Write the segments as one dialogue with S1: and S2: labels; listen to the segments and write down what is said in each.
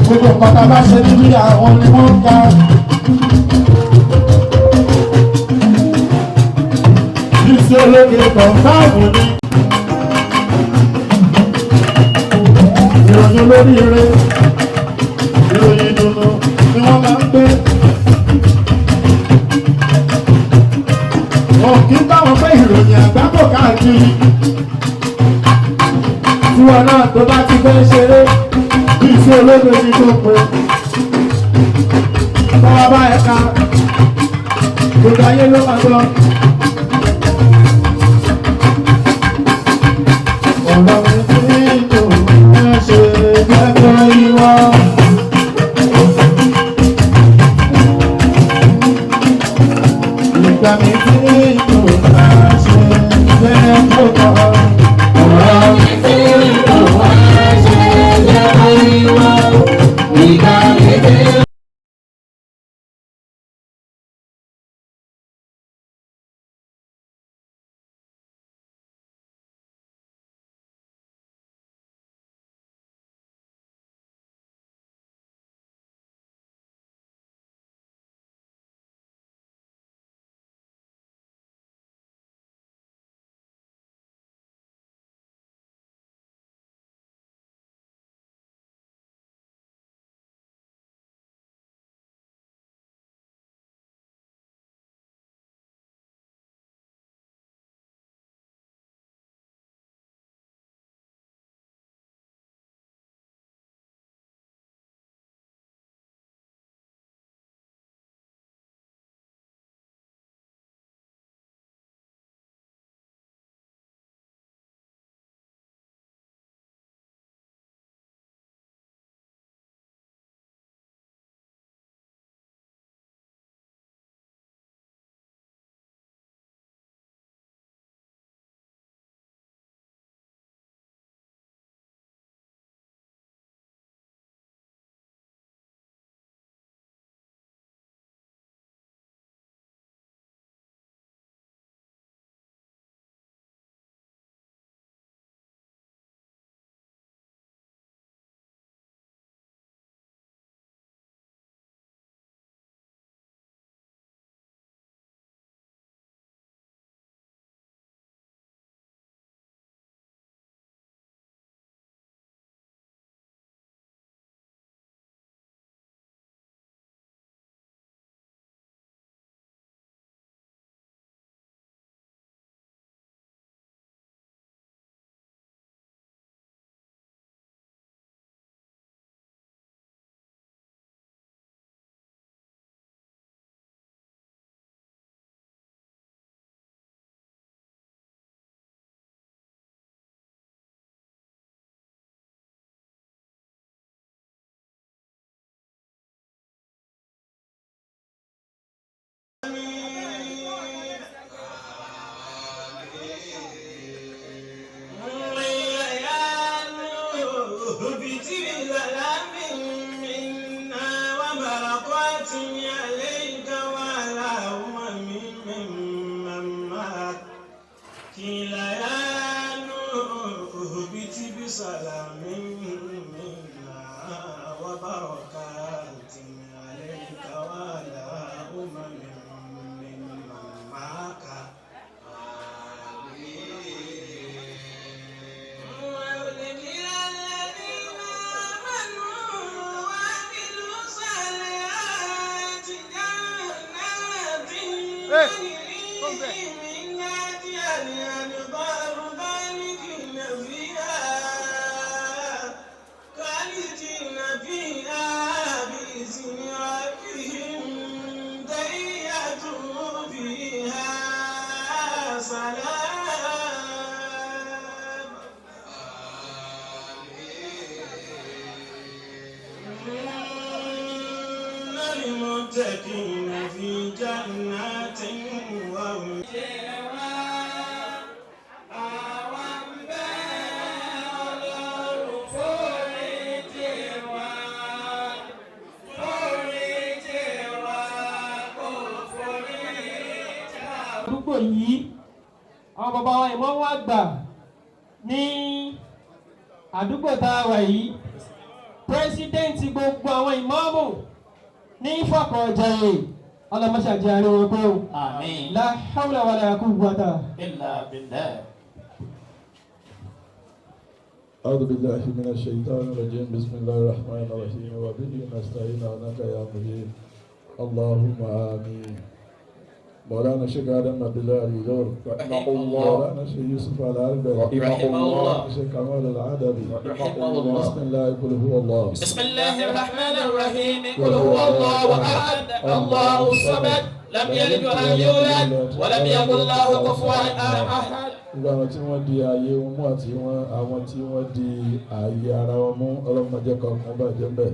S1: Gbogbo pátá bá ṣe níbi àwọn ni wọ́n ń ga. Iṣẹ́ ológe kan báwo ni? Ìròyìn olóríire, ìròyìn ìdùnnú ni wọ́n máa ń gbé. Wọn kì í bá wọn pé ìròyìn àgbákò káàkiri. Tí wọn náà tó bá ti fẹ́ ṣeré, bí iṣẹ́ ológe ti tó pé. Bọ́wọ́ bá ẹ̀ka, gbogbo ayé ló máa gbọ́. Ọ̀rọ̀ mi ti dùn, ẹ ṣe gbẹ́gbẹ́ ìwọ. Ìgbà mi ti dùn, ẹ ṣe gbẹ́gbẹ́ ìwọ. Ọ̀rọ̀ mi ti dùn, ẹ ṣe gbẹ́gbẹ́ ìwọ. Ìgbà mi ti dùn.
S2: المتقين في جنات وعيون
S1: àdúgbò yìí
S3: àwọn bàbá wa ìmáàmù àgbà ní àdúgbò tá a wà yìí pírẹsidẹ́ǹtì gbogbo àwọn ìmáàmù ní Ìfàkọ̀jayé ọlọ́mọṣàjẹ́ àríwọ̀ pé o.
S1: Àmín.
S3: La hawla wala quwwata
S1: Illa billah.
S4: أعوذ بالله من الشيطان الرجيم بسم الله الرحمن الرحيم وبه نستعين عنك يا مجيب اللهم آمين مولانا شيخ آدم عبد الله اليور
S1: رحمه الله.
S4: مولانا شيخ يوسف العربي
S1: رحمه الله.
S4: شيخ كمال العدبي
S1: رحمه الله.
S4: بسم الله قل هو الله
S1: بسم الله الرحمن الرحيم قل هو الله أحد الله الصمد لم يلد ولم يولد ولم يكن له كفوا أحد.
S4: gbogbo àwọn tí wọ́n di ààyè wọn mú àti àwọn tí wọ́n di ààyè ara wọn mú ọlọ́mọdé kankan bàjẹ́ mbẹ́.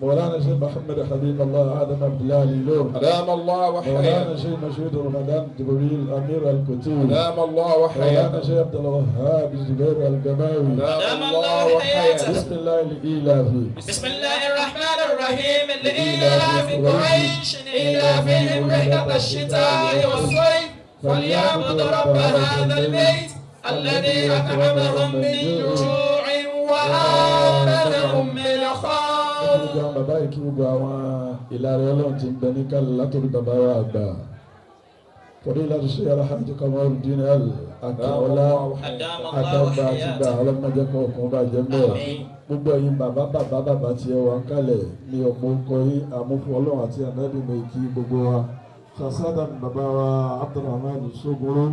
S4: مولانا شيخ محمد حبيب الله آدم عبد الله اليور
S5: أدام الله
S4: مولانا
S5: وحياه
S4: شيخ مشهود رمضان جبريل أمير الكتيب
S5: أدام الله
S4: مولانا
S5: وحياه
S4: شيخ عبد الوهاب الزبير الجماوي
S5: أدام الله وحياه
S4: بسم الله الإلهي
S1: بسم الله الرحمن الرحيم لإيلاف قريش إيلافهم رحلة الشتاء والصيف فليعبدوا رب هذا البيت الذي أطعمهم من جوع وآمنهم من خوف.
S4: gbogbo àwọn bàbá yìí kí gbogbo àwọn ìlànà ọlọ́run ti ń bẹ ní kálí látòrí bàbá wa àgbà torí láti ṣe alhaji Kamaluddin Akínọlá àtàgbà àti gbà ọlọ́mọdé kọ̀ọ̀kan bàjẹ́ mbẹ́ gbogbo ẹ̀yin bàbá tí ẹ wà ń kalẹ̀ ní ọ̀pọ̀ ọkọ̀ yìí àmúfò ọlọ́run àti ànábì mi kí gbogbo wa sàṣàdàn bàbá wa Abdulrahman Sogoro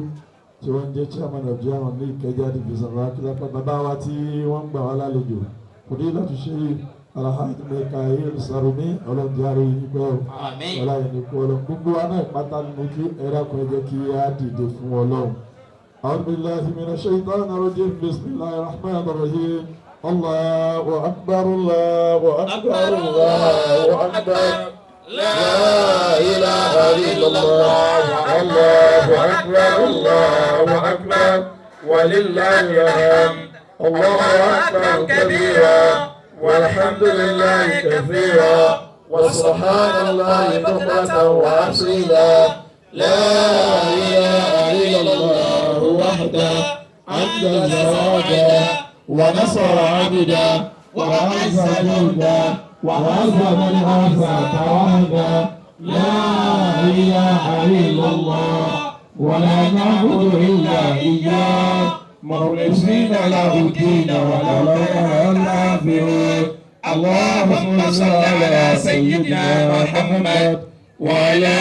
S4: tí wọ́n jẹ́ chairman of German ní Ìkẹjà division wa kí lápá bàbá wa tí wọ́n gbà wá lálejò torí láti ṣe alhaji Mikael Sarumi ọlọ́njàre ìgbẹ́ ọláyé ní kú ọlọ́run gbogbo wa náà pátá ni mo kí ẹ̀rọ kan jẹ́ kí á dìde fún ọlọ́run. أعوذ بالله من الشيطان الرجيم بسم الله الرحمن الرحيم الله أكبر الله أكبر الله أكبر
S1: لا إله إلا الله
S4: الله أكبر الله أكبر ولله الحمد الله أكبر كبيرا والحمد لله كثيرا وسبحان الله بكرة وأصيلا لا إله إلا الله وحده أنجز وعدا ونصر عبدا وأعز جندا وهزم الأحزاب وحدا لا إله إلا الله ولا نعبد إلا إياه مخلصين له الدين ولو كره الكافرون اللهم صل على سيدنا محمد وعلى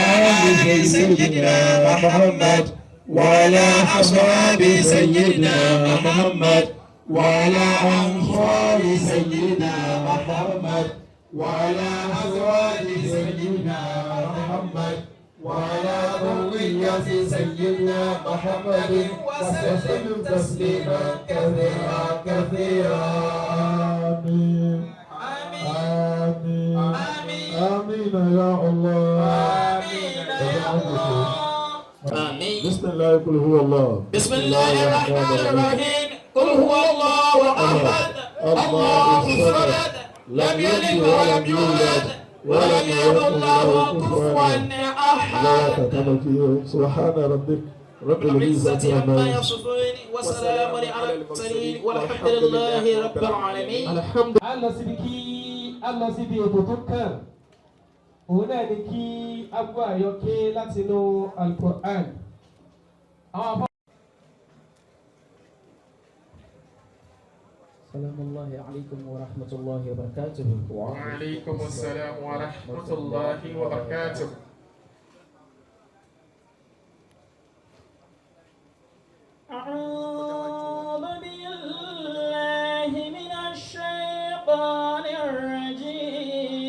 S4: آل سيدنا محمد وعلى أصحاب سيدنا محمد وعلى أنصار سيدنا محمد وعلى أزواج سيدنا محمد وعلى ذرية سيدنا محمد وسلم تسليما كثيرا كثيرا آمين آمين آمين يا الله
S1: آمين يا الله. آمين.
S4: بسم الله قل هو الله
S1: بسم الله الرحمن الرحيم قل هو الله أحد الله الصمد لم يلد ولم يولد ولم يكن له كفوا أحد.
S4: لا تتمكن سبحان ربك رب العزة
S1: عما يصفون وسلام على المرسلين والحمد لله رب العالمين.
S3: الحمد لله. Allah síbi kí Allah síbi ètò tó kàn òun náà ni kí agbó àyọké láti inú Al-Qur'an.
S6: السلام الله عليكم ورحمة الله وبركاته.
S5: وعليكم السلام ورحمة الله وبركاته.
S1: أعوذ بالله من الشيطان الرجيم.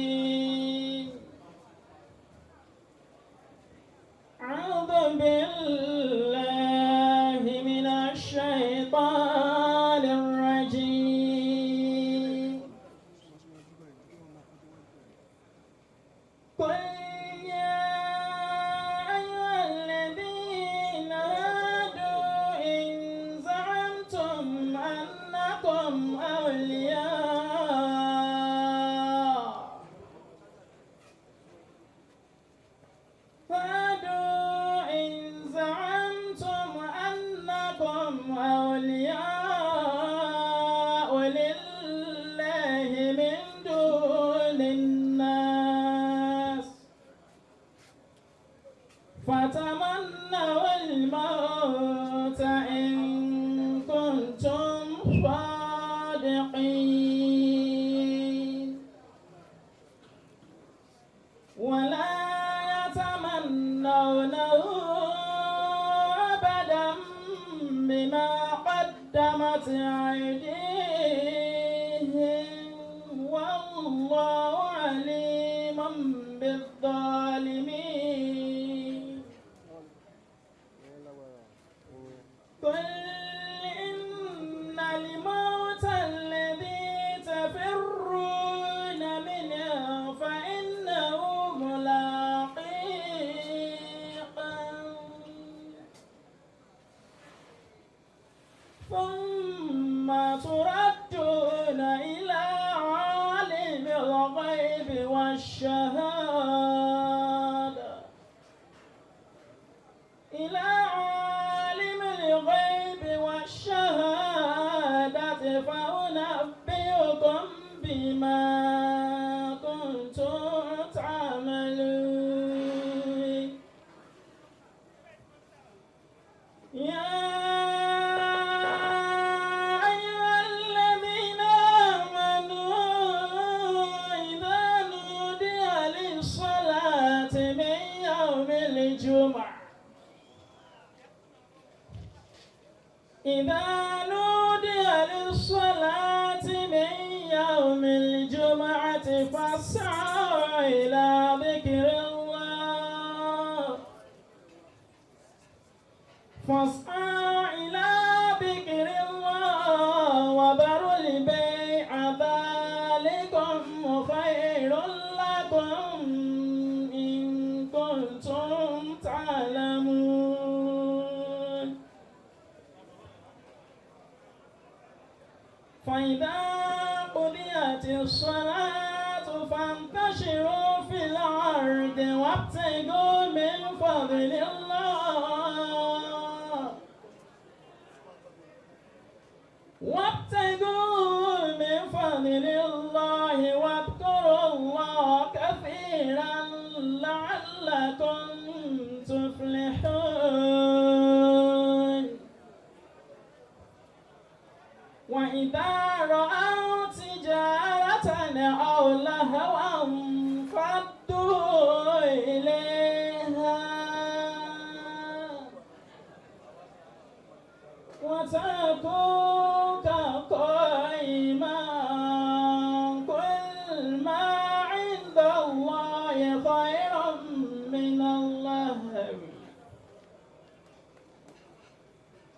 S1: أعوذ بالله من الشيطان الرجيم. قل يا
S7: أولياء لله من دون الناس فتمنوا الموت إن كنتم صادقين ولا يتمنونه أبدا بما قدمت أيديهم والله عليم بالظالمين قل إن الموت الذي تفرون منه فإنه ملاقيكم ثم تردون إلى عالم الغيب والشهادة فأنبئكم بما كنتم تعملون يا أيها الذين آمنوا إذا نودي للصلاة من يوم الجمعة إذا نودي للصلاة من يوم الجمعة فاسعوا إلى ذكر الله وذروا البيع ذلكم خير لكم إن كنتم تعلمون فإذا قضيت الصلاة فانتشروا في الأرض وابتغوا من فضل الله واذكروا الله كثيرا لعلكم تفلحون وإذا رأوا تجارة أو لهوا انفضوا إليها وتركوك قائما قل ما عند الله خير من اللهو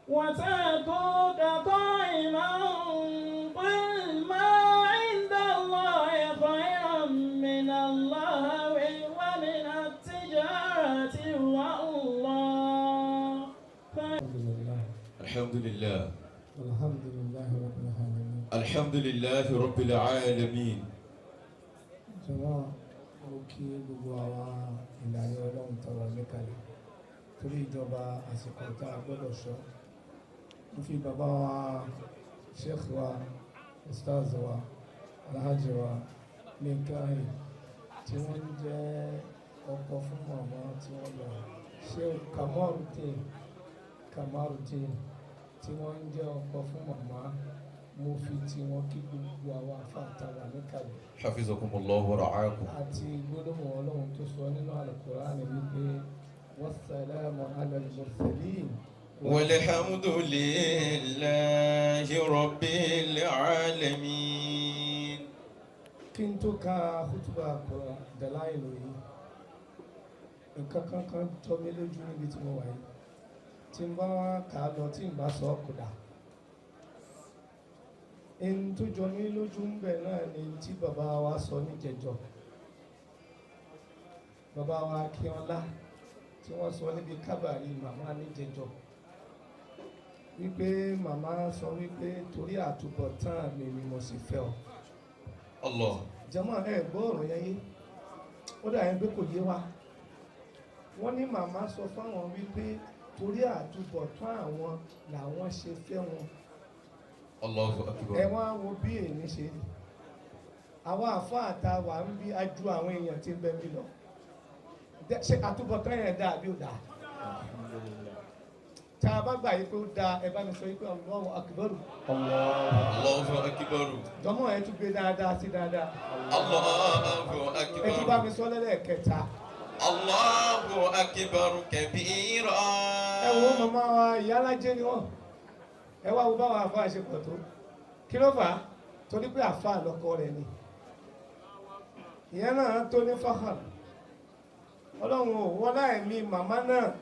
S7: وتركوك قائما قل ما عند الله خير من اللهو ومن التجارة والله
S1: الحمد لله
S8: الحمد لله رب العالمين.
S1: الحمد لله رب العالمين.
S8: jọ̀wọ́ mo kí gbogbo àwa ìlànà ọlọ́run tọrọ níkàlẹ̀ torí ìjọba àsìkò tá a gbọ́dọ̀ ṣọ́. mo fi bàbá wa sheikh wa ustaz wa alhaji wa nìkan tí wọ́n ń jẹ́ ọkọ fún màmá tí wọ́n lọ sheikh Kamarudin tí wọ́n ń jẹ́ ọkọ fún màmá mo fi tí wọ́n kí gbogbo àwọn afáàtàwà níkàlẹ̀.
S1: Hafizakumullahu wa ra'akum.
S8: àti gbólóhùn ọlọ́run tó sọ nínú Al-Qur'an wípé wassalamu ala al-mursalin.
S1: walhamdulillahi rabbil alamin.
S8: kí n tó ka khutba Dalailu yìí nǹkan kan jọ mí lójú níbi tí mo wà yìí tí n bá kà á lọ tí n bá sọ kò dà. ẹni tó jọ mí lójú ń bẹ̀ náà ni tí bàbá wa sọ níjẹjọ bàbá wa Akínọlá tí wọ́n sọ níbi kábàárì màmá níjẹjọ wípé màmá sọ wípé torí àtúbọ̀tán mi ni mo sì fẹ́ ọ.
S1: Allah.
S8: jàmáà ẹ gbọ́ ọ̀rọ̀ yẹn yé ó dà yẹn pé kò yé wa. wọ́n ní màmá sọ fáwọn wípé torí àtúbọ̀tán àwọn làwọn ṣe fẹ́ wọn.
S1: Allahu Akbar.
S8: ẹ wá wo bí èyí ṣe rí àwọn àfáà tá a wà ń bí ajú àwọn èèyàn tí ń bẹ mí lọ ṣe àtúbọ̀tán yẹn dáa bí ó dáa tá a bá gbà yí pé ó dáa ẹ bá mi sọ yí pé Allahu Akbar.
S1: Allahu Akbar.
S8: jọmọ ẹ tún gbé dáadáa sí dáadáa.
S1: Allahu Akbar.
S8: ẹ tún bá mi sọ lẹ́lẹ́kẹta.
S1: Allahu Akbar kabira.
S8: ẹ wo màmá wa ìyálájẹ ni wọn ẹ wá wo báwọn àfáà ṣe pọ̀ tó kí ló fà á torí pé àfáà lọkọ rẹ̀ ni ìyẹn náà tó ní fáhàn ọlọ́run ò wọ́n láì mi màmá náà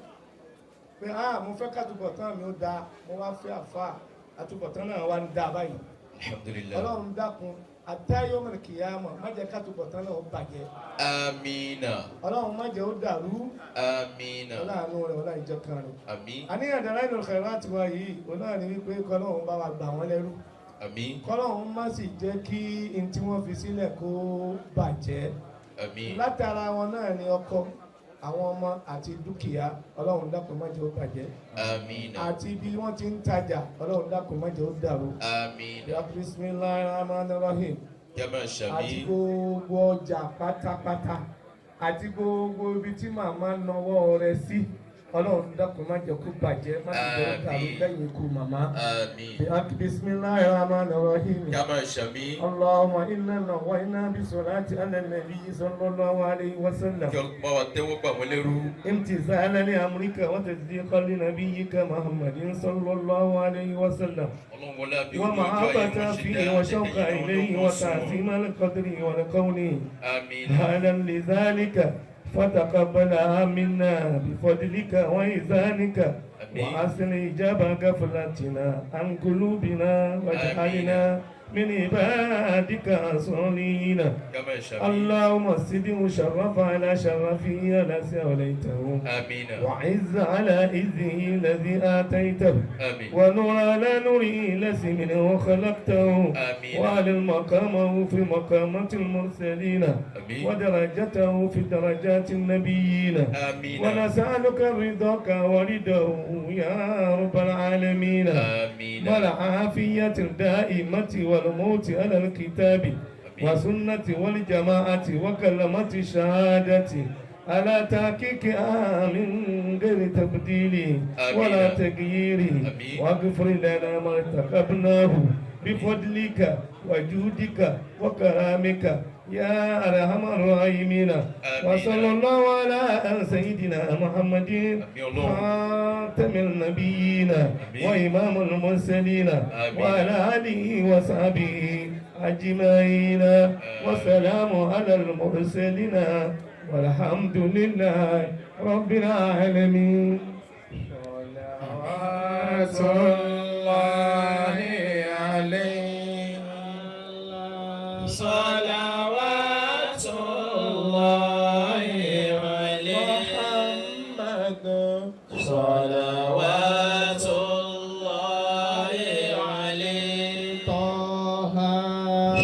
S8: pé mo fẹ́ kátúbọ̀tán mi ó dáa mo wá fẹ́ àfáà àtúbọ̀tán náà wá ń dáa báyìí
S1: Alhamdulillah.
S8: ọlọ́run dákun àtayọ́mọ̀ kìyàmọ̀ má jẹ́ kátúbọ̀tán náà ó bàjẹ́
S1: Amina.
S8: ọlọ́run má jẹ́ ó dàrú
S1: Amina.
S8: ọlọ́run rẹ̀ ọlọ́run ìjọ kan rẹ̀.
S1: Àmín.
S8: àníyàn dára inú khairat wa yìí òun náà ni wípé kọ́lọ́hún bá wa gbà wọ́n lẹ́rú
S1: Àmín.
S8: kọ́lọ́hún má sì jẹ́ kí n tí wọ́n fi sílẹ̀ kó bàjẹ́
S1: Àmín.
S8: látara wọn náà ni ọkọ àwọn ọmọ àti dúkìá ọlọ́run dákun má jẹ́ ó bàjẹ́
S1: Amina.
S8: àti bí wọ́n ti ń tajà ọlọ́run dákun má jẹ́ ó dàrú.
S1: Amina.
S8: ya bismillahir rahmanir rahim
S1: Jama
S8: àti
S1: Shami.
S8: gbogbo ọjà pátápátá àti gbogbo ibi tí màmá nawọ́ rẹ̀ sí ọlọ́run dákun má jẹ́ kó bàjẹ́ má sì jẹ́ ó dàrú lẹ́yìn ikú màmá.
S1: Àmín.
S8: bismillahir rahmanir rahim.
S1: Jama Shami.
S8: اللهم إنا نوينا بصلاة على النبي صلى الله عليه وسلم
S1: Kí ọlọ́pàá wa tẹ́wọ́ gbà wọ́n lẹ́rú.
S8: امتثالا لأمرك وتصديقا لنبيك محمد صلى الله عليه وسلم
S1: Ọlọ́run wọlé àbí ojú ọjọ́ ayé
S8: ومحبة
S1: wọn ṣe
S8: فيه
S1: dáadáa.
S8: وشوقا إليه وتعظيم القدر والكون
S1: Àmín.
S8: هذا لذلك فتقبلها منا بفضلك وإحسانك وأحسن إجابة غفلتنا عن قلوبنا واجعلنا من عبادك الصالحين.
S1: Jama Shami.
S8: اللهم سد شرف على شرفه الذي أوليته
S1: Àmín.
S8: وعز على عزه الذي آتيته
S1: Àmín.
S8: ونور على نوره الذي منه خلقته
S1: آمين.
S8: وعلى مقامه في مقامات المرسلين
S1: آمين.
S8: ودرجته في درجات النبيين
S1: آمين.
S8: ونسألك رضاك ورضاه يا رب العالمين
S1: آمين.
S8: والعافية الدائمة والموت على الكتاب وسنة والجماعة وكلمة الشهادة على تحقيقها من غير تبديل
S1: آمين.
S8: ولا تغيير
S1: آمين.
S8: واغفر لنا ما ارتكبناه بفضلك وجودك وكرامك يا أرحم الراحمين. وصلى الله على سيدنا محمد خاتم النبيين وإمام المرسلين وعلى آله وصحبه أجمعين وسلام على المرسلين والحمد لله رب العالمين. صلوات الله عليه
S7: صلوات الله عليه
S8: محمد
S7: صلوات الله عليه
S8: طه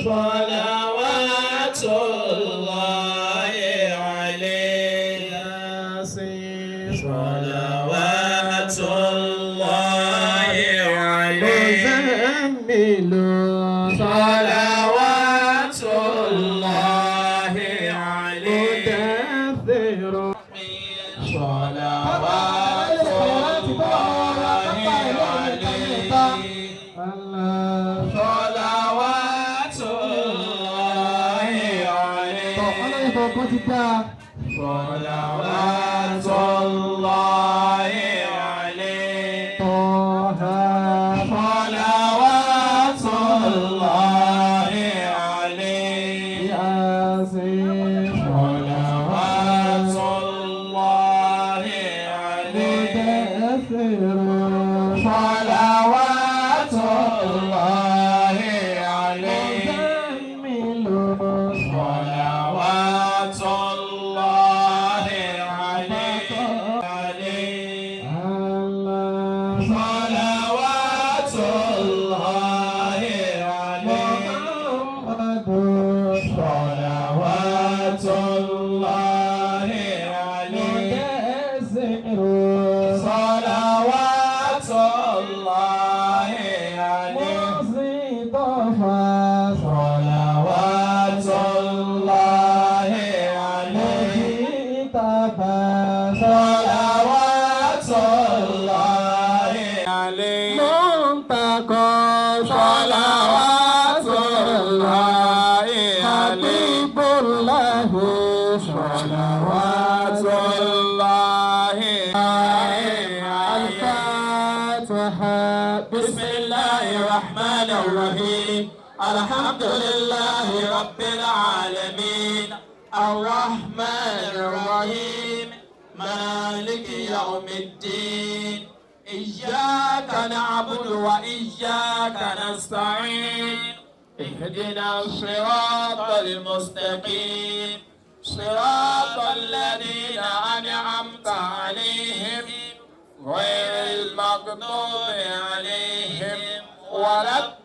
S7: صلوات الله عليه
S8: ياسين
S7: صلوات الله عليه
S8: مزمل
S7: صلوات الله عليه
S8: مدثر
S7: صلوات الله عليه صلوات الله عليه صلوات الله عليه
S8: طه
S7: صلوات الله عليه
S8: ياسين
S7: صلوات الله عليه
S8: مدثر
S7: صلوات الله عليه
S8: مزمل
S7: صلوات الله عليه
S8: الله
S7: صلوات الله عليه
S8: محمد
S7: صلوات الله عليه
S8: مدثر
S7: صلوات الله عليه
S3: مصطفى
S7: صلوات الله عليه
S3: مجتبى
S7: صلوات الله عليه
S3: منتقى
S7: صلوات الله عليه
S3: حبيب الله
S7: صلوات الله عليه
S3: الفاتحة
S7: بسم الله الرحمن الرحيم الحمد لله رب العالمين الرحمن الرحيم مالك يوم الدين إياك نعبد وإياك نستعين اهدنا الصراط المستقيم صراط الذين أنعمت عليهم غير المغضوب عليهم ولا